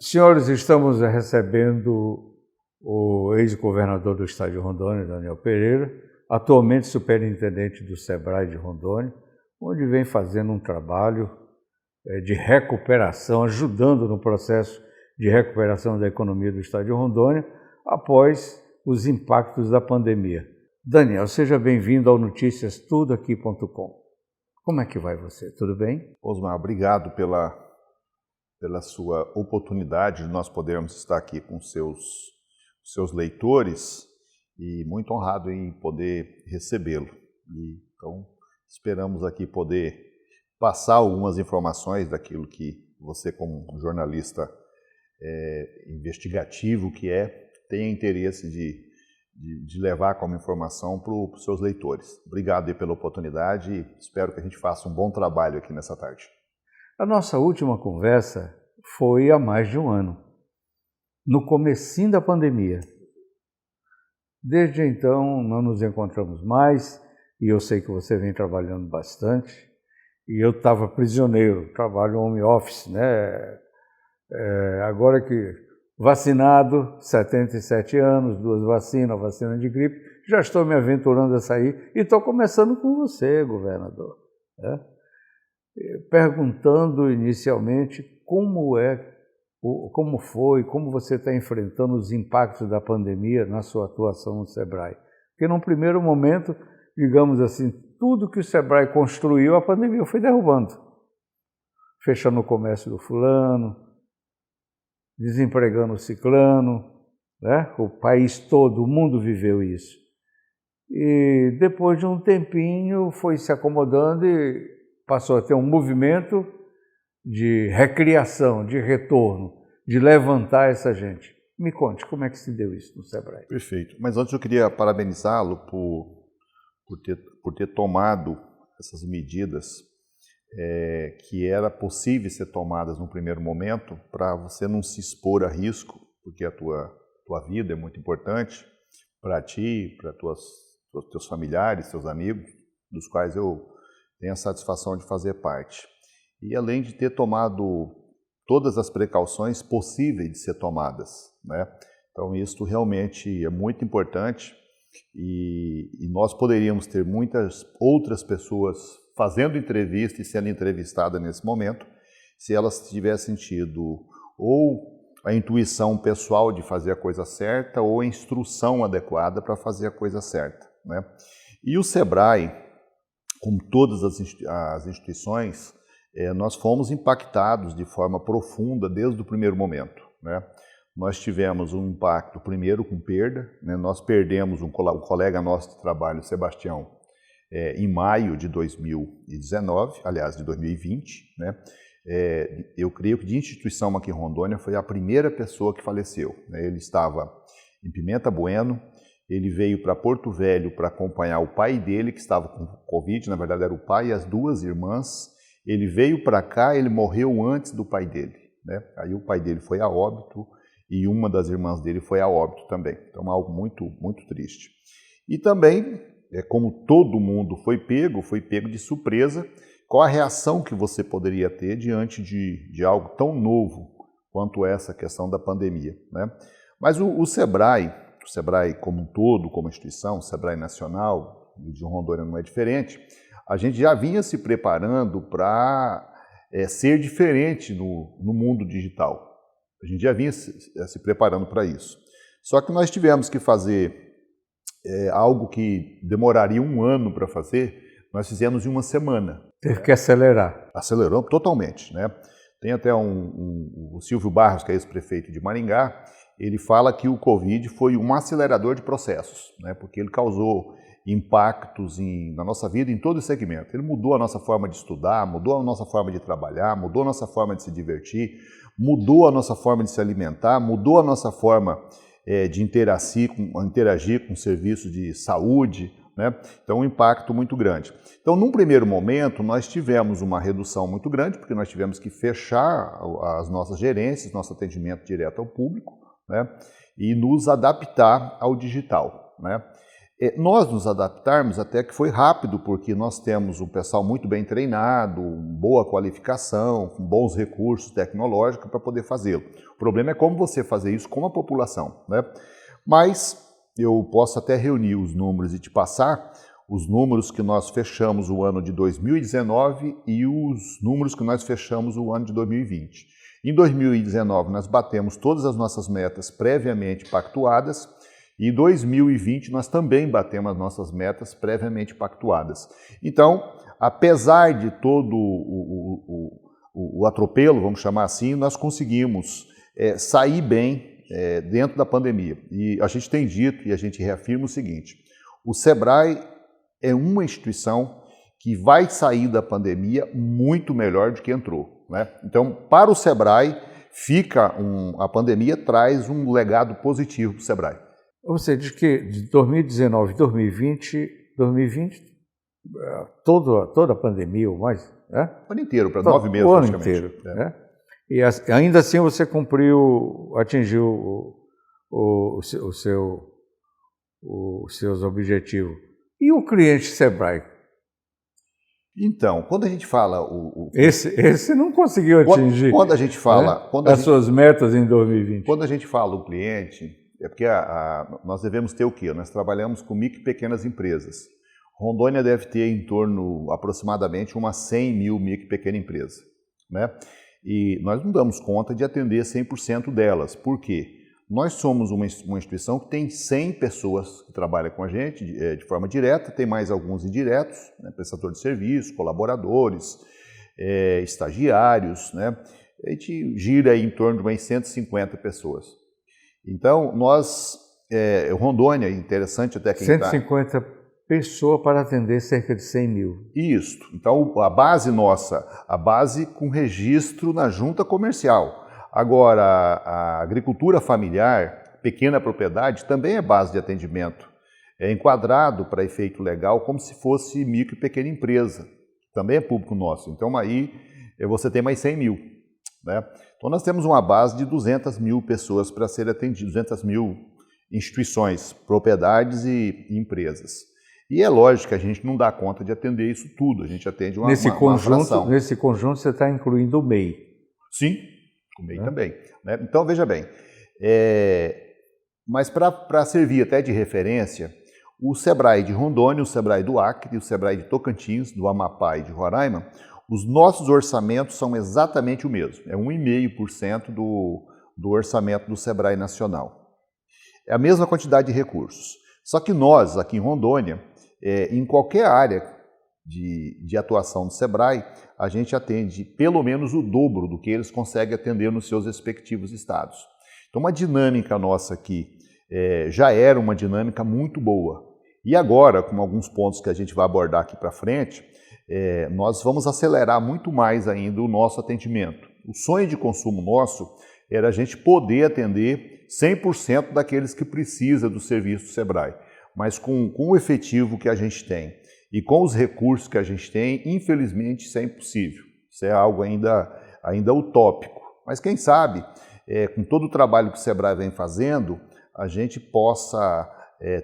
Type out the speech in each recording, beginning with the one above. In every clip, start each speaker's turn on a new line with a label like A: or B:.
A: Senhores, estamos recebendo o ex-governador do estado de Rondônia, Daniel Pereira, atualmente superintendente do SEBRAE de Rondônia, onde vem fazendo um trabalho de recuperação, ajudando no processo de recuperação da economia do estado de Rondônia, após os impactos da pandemia. Daniel, seja bem-vindo ao noticiastudoaqui.com. Como é que vai você? Tudo bem?
B: Osmar, obrigado pela sua oportunidade de nós podermos estar aqui com seus leitores e muito honrado em poder recebê-lo. Então, esperamos aqui poder passar algumas informações daquilo que você, como um jornalista investigativo que tem interesse de levar como informação para os seus leitores. Obrigado aí pela oportunidade e espero que a gente faça um bom trabalho aqui nessa tarde.
A: A nossa última conversa foi há mais de um ano, no comecinho da pandemia. Desde então não nos encontramos mais e eu sei que você vem trabalhando bastante e eu estava prisioneiro, trabalho home office, né? Agora que vacinado, 77 anos, 2 vacinas, vacina de gripe, já estou me aventurando a sair e estou começando com você, governador, né? Perguntando inicialmente como você está enfrentando os impactos da pandemia na sua atuação no SEBRAE. Porque num primeiro momento, digamos assim, tudo que o SEBRAE construiu, a pandemia foi derrubando. Fechando o comércio do fulano, desempregando o ciclano, né? O país todo, o mundo viveu isso. E depois de um tempinho foi se acomodando e passou a ter um movimento de recriação, de retorno, de levantar essa gente. Me conte, como é que se deu isso no SEBRAE?
B: Perfeito. Mas antes eu queria parabenizá-lo por ter tomado essas medidas que era possível ser tomadas no primeiro momento para você não se expor a risco, porque a tua vida é muito importante para ti, para teus familiares, teus amigos, dos quais eu tenho a satisfação de fazer parte. E além de ter tomado todas as precauções possíveis de ser tomadas, né? Então isso realmente é muito importante e nós poderíamos ter muitas outras pessoas fazendo entrevista e sendo entrevistada nesse momento, se elas tivessem tido ou a intuição pessoal de fazer a coisa certa ou a instrução adequada para fazer a coisa certa, né? E o SEBRAE, como todas as instituições, nós fomos impactados de forma profunda desde o primeiro momento, né? Nós tivemos um impacto primeiro com perda, né? Nós perdemos um colega nosso de trabalho, Sebastião, em maio de 2019, aliás, de 2020, né? Eu creio que de instituição aqui em Rondônia foi a primeira pessoa que faleceu, né? Ele estava em Pimenta Bueno, ele veio para Porto Velho para acompanhar o pai dele, que estava com Covid, na verdade era o pai e as 2 irmãs. Ele veio para cá, ele morreu antes do pai dele, né? Aí o pai dele foi a óbito e uma das irmãs dele foi a óbito também. Então, algo muito, muito triste. E também, como todo mundo foi pego de surpresa, qual a reação que você poderia ter diante de algo tão novo quanto essa questão da pandemia, né? Mas o SEBRAE como um todo, como instituição, o SEBRAE Nacional, o de Rondônia não é diferente, a gente já vinha se preparando para ser diferente no mundo digital. A gente já vinha se preparando para isso. Só que nós tivemos que fazer algo que demoraria 1 ano para fazer, nós fizemos em 1 semana.
A: Teve que acelerar.
B: Acelerou totalmente, né? Tem até o Silvio Barros, que é ex-prefeito de Maringá, ele fala que o Covid foi um acelerador de processos, né? Porque ele causou impactos na nossa vida em todo o segmento. Ele mudou a nossa forma de estudar, mudou a nossa forma de trabalhar, mudou a nossa forma de se divertir, mudou a nossa forma de se alimentar, mudou a nossa forma de interagir com serviços de saúde, né? Então, um impacto muito grande. Então, num primeiro momento, nós tivemos uma redução muito grande, porque nós tivemos que fechar as nossas gerências, nosso atendimento direto ao público, né? E nos adaptar ao digital, né? Nós nos adaptarmos até que foi rápido, porque nós temos um pessoal muito bem treinado, boa qualificação, com bons recursos tecnológicos para poder fazê-lo. O problema é como você fazer isso com a população, né? Mas eu posso até reunir os números e te passar os números que nós fechamos o ano de 2019 e os números que nós fechamos o ano de 2020. Em 2019, nós batemos todas as nossas metas previamente pactuadas, e em 2020 nós também batemos as nossas metas previamente pactuadas. Então, apesar de todo o atropelo, vamos chamar assim, nós conseguimos sair bem dentro da pandemia. E a gente tem dito e a gente reafirma o seguinte: o SEBRAE é uma instituição que vai sair da pandemia muito melhor do que entrou, né? Então, para o SEBRAE, a pandemia traz um legado positivo para o SEBRAE.
A: Você diz que de 2019 e 2020, toda a pandemia, ou mais, né?
B: O ano inteiro, para 9 meses
A: o ano
B: praticamente.
A: Inteiro, né? E ainda assim você atingiu os seus objetivos. E o cliente SEBRAE?
B: Então, quando a gente fala...
A: Esse não conseguiu atingir
B: quando a gente fala,
A: né? Suas metas em 2020.
B: Quando a gente fala o cliente, é porque nós devemos ter o quê? Nós trabalhamos com micro e pequenas empresas. Rondônia deve ter em torno, aproximadamente, umas 100 mil micro e pequenas empresas, né? E nós não damos conta de atender 100% delas. Por quê? Nós somos uma instituição que tem 100 pessoas que trabalham com a gente de forma direta, tem mais alguns indiretos, né, prestador de serviço, colaboradores, estagiários, né? A gente gira aí em torno de umas 150 pessoas. Então, Rondônia, interessante até quem está...
A: 150 pessoas para atender cerca de 100 mil.
B: Isso. Então, a base nossa, a base com registro na junta comercial. Agora, a agricultura familiar, pequena propriedade, também é base de atendimento. É enquadrado para efeito legal como se fosse micro e pequena empresa. Também é público nosso. Então, aí você tem mais 100 mil, né? Então, nós temos uma base de 200 mil pessoas para ser atendidas, 200 mil instituições, propriedades e empresas. E é lógico que a gente não dá conta de atender isso tudo, a gente atende uma fração.
A: Nesse conjunto você está incluindo o MEI.
B: Sim, o MEI também, né? Então, veja bem, mas para servir até de referência, o SEBRAE de Rondônia, o SEBRAE do Acre, o SEBRAE de Tocantins, do Amapá e de Roraima, os nossos orçamentos são exatamente o mesmo, é 1,5% do orçamento do SEBRAE nacional. É a mesma quantidade de recursos. Só que nós, aqui em Rondônia, em qualquer área de atuação do SEBRAE, a gente atende pelo menos o dobro do que eles conseguem atender nos seus respectivos estados. Então, uma dinâmica nossa aqui já era uma dinâmica muito boa. E agora, com alguns pontos que a gente vai abordar aqui para frente, nós vamos acelerar muito mais ainda o nosso atendimento. O sonho de consumo nosso era a gente poder atender 100% daqueles que precisam do serviço do SEBRAE. Mas com o efetivo que a gente tem e com os recursos que a gente tem, infelizmente isso é impossível. Isso é algo ainda utópico. Mas quem sabe, com todo o trabalho que o SEBRAE vem fazendo, a gente possa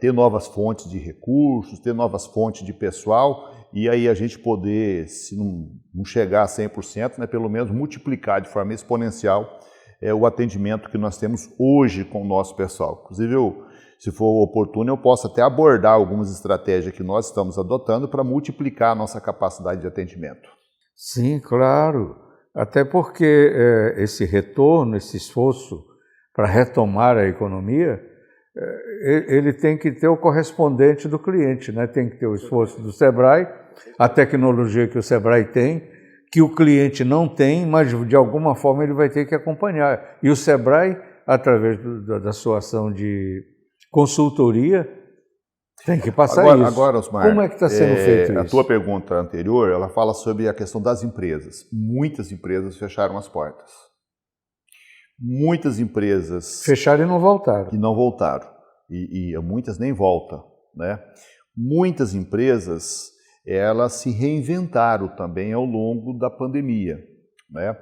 B: ter novas fontes de recursos, ter novas fontes de pessoal e aí a gente poder, se não chegar a 100%, né, pelo menos multiplicar de forma exponencial o atendimento que nós temos hoje com o nosso pessoal. Inclusive, se for oportuno, eu posso até abordar algumas estratégias que nós estamos adotando para multiplicar a nossa capacidade de atendimento.
A: Sim, claro. Até porque esse retorno, esse esforço para retomar a economia, ele tem que ter o correspondente do cliente, né? Tem que ter o esforço do SEBRAE, a tecnologia que o SEBRAE tem, que o cliente não tem, mas de alguma forma ele vai ter que acompanhar. E o SEBRAE, através da sua ação de consultoria, tem que passar isso.
B: Agora, Osmar,
A: como é que está sendo feito isso?
B: A tua pergunta anterior, ela fala sobre a questão das empresas. Muitas empresas fecharam as portas. Muitas empresas...
A: Fecharam e não voltaram.
B: E não voltaram. E muitas nem voltam, né? Muitas empresas, elas se reinventaram também ao longo da pandemia, né?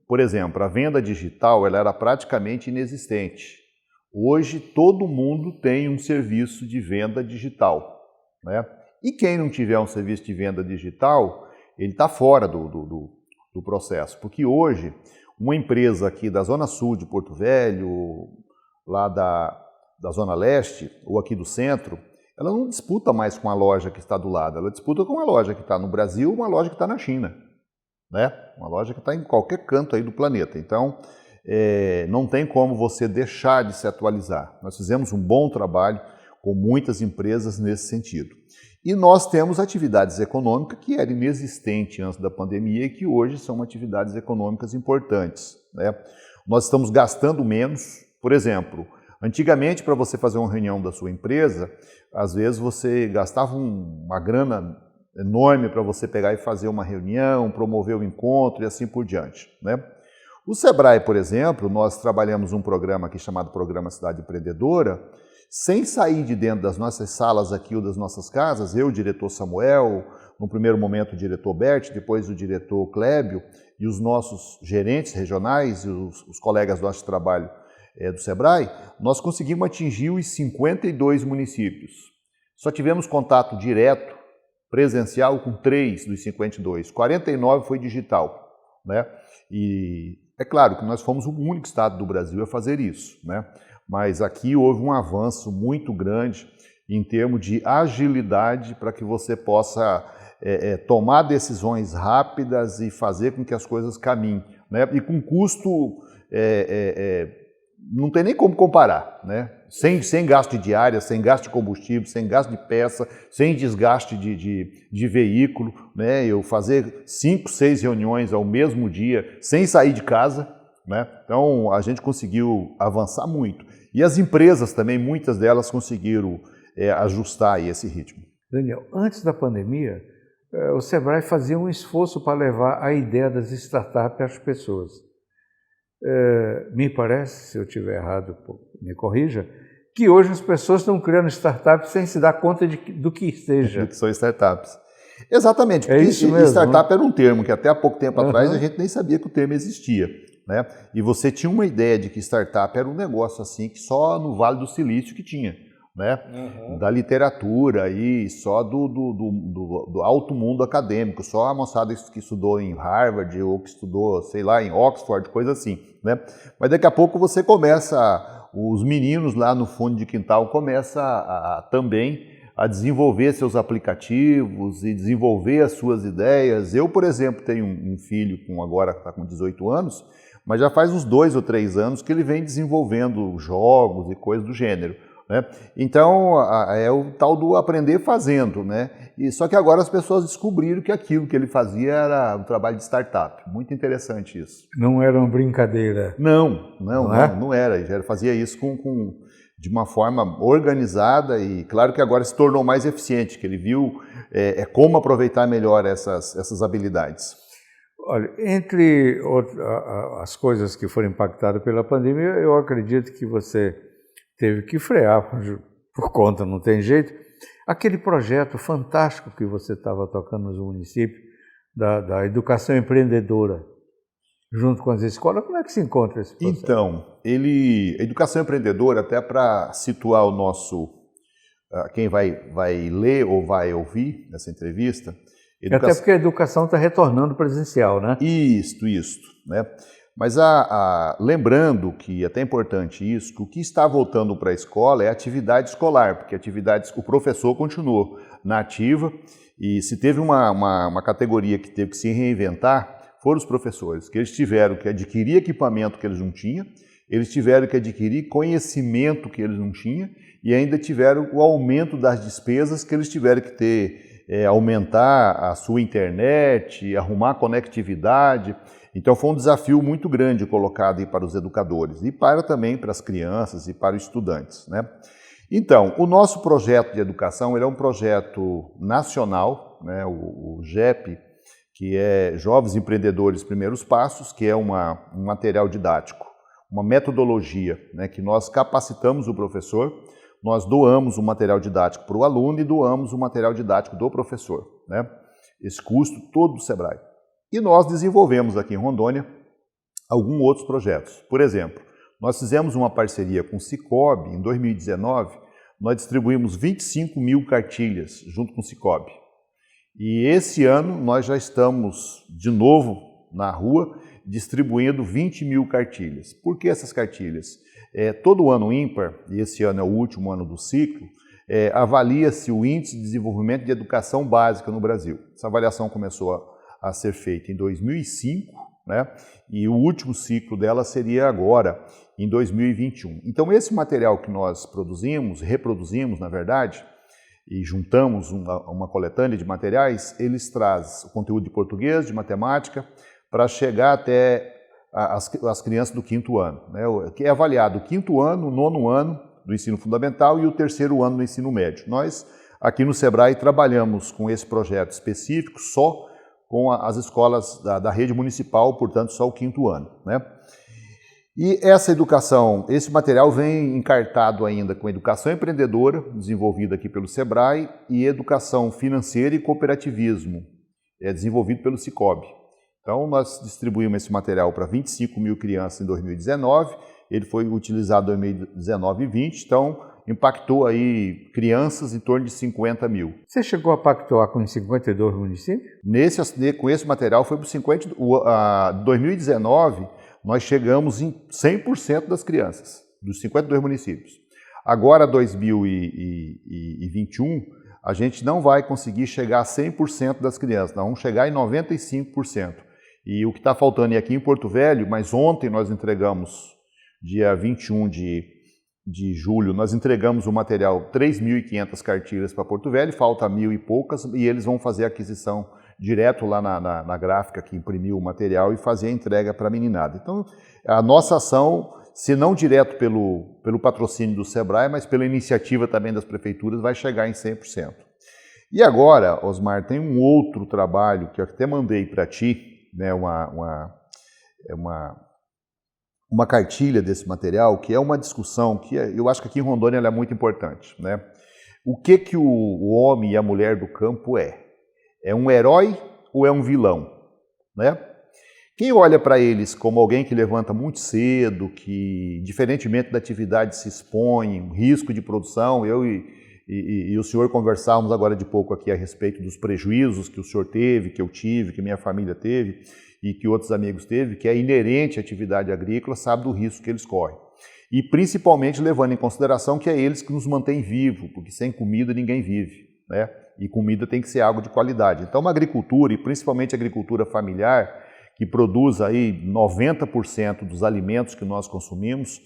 B: Por exemplo, a venda digital ela era praticamente inexistente. Hoje todo mundo tem um serviço de venda digital, né? E quem não tiver um serviço de venda digital, ele está fora do processo, porque hoje uma empresa aqui da Zona Sul de Porto Velho, lá da Zona Leste ou aqui do centro, ela não disputa mais com a loja que está do lado, ela disputa com uma loja que está no Brasil, uma loja que está na China, né? Uma loja que está em qualquer canto aí do planeta. Então, não tem como você deixar de se atualizar. Nós fizemos um bom trabalho com muitas empresas nesse sentido. E nós temos atividades econômicas que eram inexistentes antes da pandemia e que hoje são atividades econômicas importantes, né? Nós estamos gastando menos. Por exemplo, antigamente, para você fazer uma reunião da sua empresa, às vezes você gastava uma grana enorme para você pegar e fazer uma reunião, promover o encontro e assim por diante, né? O Sebrae, por exemplo, nós trabalhamos um programa aqui chamado Programa Cidade Empreendedora, sem sair de dentro das nossas salas aqui ou das nossas casas, eu, o diretor Samuel, no primeiro momento o diretor Bert, depois o diretor Clébio e os nossos gerentes regionais e os colegas nossos de trabalho do Sebrae, nós conseguimos atingir os 52 municípios. Só tivemos contato direto, presencial, com 3 dos 52, 49 foi digital, né? E é claro que nós fomos o único estado do Brasil a fazer isso, né? Mas aqui houve um avanço muito grande em termos de agilidade para que você possa tomar decisões rápidas e fazer com que as coisas caminhem, né? E com custo, não tem nem como comparar, né? Sem gasto de diária, sem gasto de combustível, sem gasto de peça, sem desgaste de veículo, né? Eu fazer 5, 6 reuniões ao mesmo dia, sem sair de casa, né? Então a gente conseguiu avançar muito. E as empresas também, muitas delas conseguiram ajustar aí esse ritmo.
A: Daniel, antes da pandemia, o Sebrae fazia um esforço para levar a ideia das startups às pessoas. Me parece, se eu estiver errado, me corrija, que hoje as pessoas estão criando startups sem se dar conta do que seja.
B: Que são startups. Exatamente, porque
A: isso mesmo,
B: startup
A: né?
B: Era um termo que até há pouco tempo atrás a gente nem sabia que o termo existia, né? E você tinha uma ideia de que startup era um negócio assim que só no Vale do Silício que tinha, né? Da literatura e só do alto mundo acadêmico, só a moçada que estudou em Harvard ou que estudou, sei lá, em Oxford, coisa assim, né? Mas daqui a pouco você os meninos lá no fundo de quintal começam também a desenvolver seus aplicativos e desenvolver as suas ideias. Eu, por exemplo, tenho um filho agora que está com 18 anos, mas já faz uns 2 ou 3 anos que ele vem desenvolvendo jogos e coisas do gênero, né? Então, é o tal do aprender fazendo, né? Só que agora as pessoas descobriram que aquilo que ele fazia era um trabalho de startup. Muito interessante isso.
A: Não era uma brincadeira.
B: Não era. Ele fazia isso de uma forma organizada e claro que agora se tornou mais eficiente, que ele viu como aproveitar melhor essas habilidades.
A: Olha, entre as coisas que foram impactadas pela pandemia, eu acredito que você teve que frear por conta, não tem jeito. Aquele projeto fantástico que você estava tocando nos municípios, da educação empreendedora, junto com as escolas, como é que se encontra esse processo?
B: Então, a educação empreendedora, até para situar o quem vai ler ou vai ouvir essa entrevista...
A: Até porque a educação está retornando presencial, né?
B: Isso, né? Mas lembrando que é até importante isso, que o que está voltando para a escola é a atividade escolar, porque o professor continuou na ativa e se teve uma categoria que teve que se reinventar, foram os professores, que eles tiveram que adquirir equipamento que eles não tinham, eles tiveram que adquirir conhecimento que eles não tinham e ainda tiveram o aumento das despesas que eles tiveram que aumentar a sua internet, arrumar conectividade. Então foi um desafio muito grande colocado aí para os educadores e também para as crianças e para os estudantes, né? Então, o nosso projeto de educação ele é um projeto nacional, né? O GEP, que é Jovens Empreendedores Primeiros Passos, que é um material didático, uma metodologia, né? Que nós capacitamos o professor, nós doamos o material didático para o aluno e doamos o material didático do professor, né? Esse custo todo do Sebrae. E nós desenvolvemos aqui em Rondônia alguns outros projetos. Por exemplo, Nós fizemos uma parceria com o Sicoob em 2019, nós distribuímos 25 mil cartilhas junto com o Sicoob. E esse ano nós já estamos de novo na rua distribuindo 20 mil cartilhas. Por que essas cartilhas? Todo ano ímpar, e esse ano é o último ano do ciclo, avalia-se o Índice de Desenvolvimento de Educação Básica no Brasil. Essa avaliação começou a ser feita em 2005, né? E o último ciclo dela seria agora, em 2021. Então esse material que nós produzimos, reproduzimos na verdade, e juntamos uma coletânea de materiais, eles trazem o conteúdo de português, de matemática, para chegar até as crianças do 5º ano, né? Que é avaliado o 5º ano, o 9º ano do ensino fundamental e o 3º ano do ensino médio. Nós, aqui no Sebrae, trabalhamos com esse projeto específico só com as escolas da rede municipal, portanto, só o 5º ano, né? E essa educação, esse material vem encartado ainda com educação empreendedora, desenvolvida aqui pelo Sebrae, e educação financeira e cooperativismo, desenvolvido pelo Sicoob. Então, nós distribuímos esse material para 25 mil crianças em 2019, ele foi utilizado em 2019 e 2020, então impactou aí crianças em torno de 50 mil.
A: Você chegou a pactuar com os 52 municípios?
B: Com esse material foi para 50, 2019, nós chegamos em 100% das crianças, dos 52 municípios. Agora, 2021, a gente não vai conseguir chegar a 100% das crianças, nós vamos chegar em 95%. E o que está faltando é aqui em Porto Velho, mas ontem nós entregamos, dia 21 de julho, nós entregamos o material, 3.500 cartilhas para Porto Velho, falta 1.000 e poucas, e eles vão fazer a aquisição direto lá na gráfica que imprimiu o material e fazer a entrega para a meninada. Então, a nossa ação, se não direto pelo patrocínio do Sebrae, mas pela iniciativa também das prefeituras, vai chegar em 100%. E agora, Osmar, tem um outro trabalho que eu até mandei para ti, né, uma cartilha desse material, que é uma discussão que eu acho que aqui em Rondônia ela é muito importante, né? O que o homem e a mulher do campo é? É um herói ou é um vilão, né? Quem olha para eles como alguém que levanta muito cedo, que diferentemente da atividade se expõe, um risco de produção, eu e o senhor conversávamos agora de pouco aqui a respeito dos prejuízos que o senhor teve, que eu tive, que minha família teve e que outros amigos teve, que é inerente à atividade agrícola, sabe do risco que eles correm. E principalmente levando em consideração que é eles que nos mantêm vivos, porque sem comida ninguém vive, né? E comida tem que ser algo de qualidade. Então uma agricultura, e principalmente a agricultura familiar, que produz aí 90% dos alimentos que nós consumimos,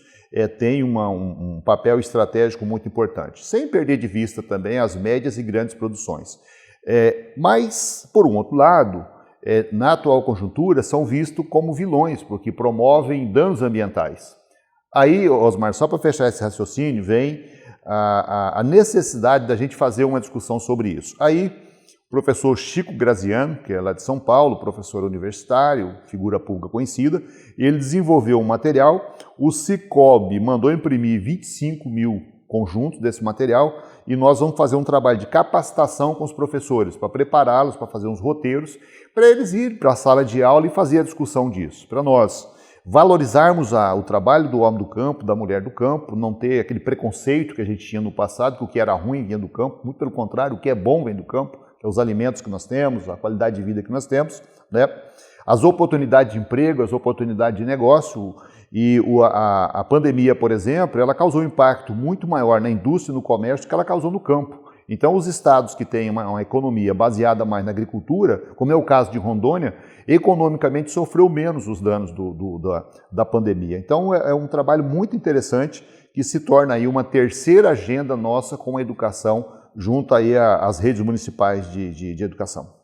B: tem um papel estratégico muito importante, sem perder de vista também as médias e grandes produções. Mas, por um outro lado, na atual conjuntura, são vistos como vilões, porque promovem danos ambientais. Aí, Osmar, só para fechar esse raciocínio, vem a necessidade da gente fazer uma discussão sobre isso. Aí, o professor Chico Graziano, que é lá de São Paulo, professor universitário, figura pública conhecida, ele desenvolveu um material, o Sicoob mandou imprimir 25 mil conjuntos desse material e nós vamos fazer um trabalho de capacitação com os professores, para prepará-los, para fazer uns roteiros, para eles irem para a sala de aula e fazer a discussão disso, para nós valorizarmos o trabalho do homem do campo, da mulher do campo, não ter aquele preconceito que a gente tinha no passado, que o que era ruim vinha do campo, muito pelo contrário, o que é bom vem do campo, que é os alimentos que nós temos, a qualidade de vida que nós temos, né? As oportunidades de emprego, as oportunidades de negócio, e a pandemia, por exemplo, ela causou um impacto muito maior na indústria e no comércio do que ela causou no campo. Então, os estados que têm uma economia baseada mais na agricultura, como é o caso de Rondônia, economicamente sofreu menos os danos da pandemia. Então, é um trabalho muito interessante que se torna aí uma terceira agenda nossa com a educação junto aí às redes municipais de educação.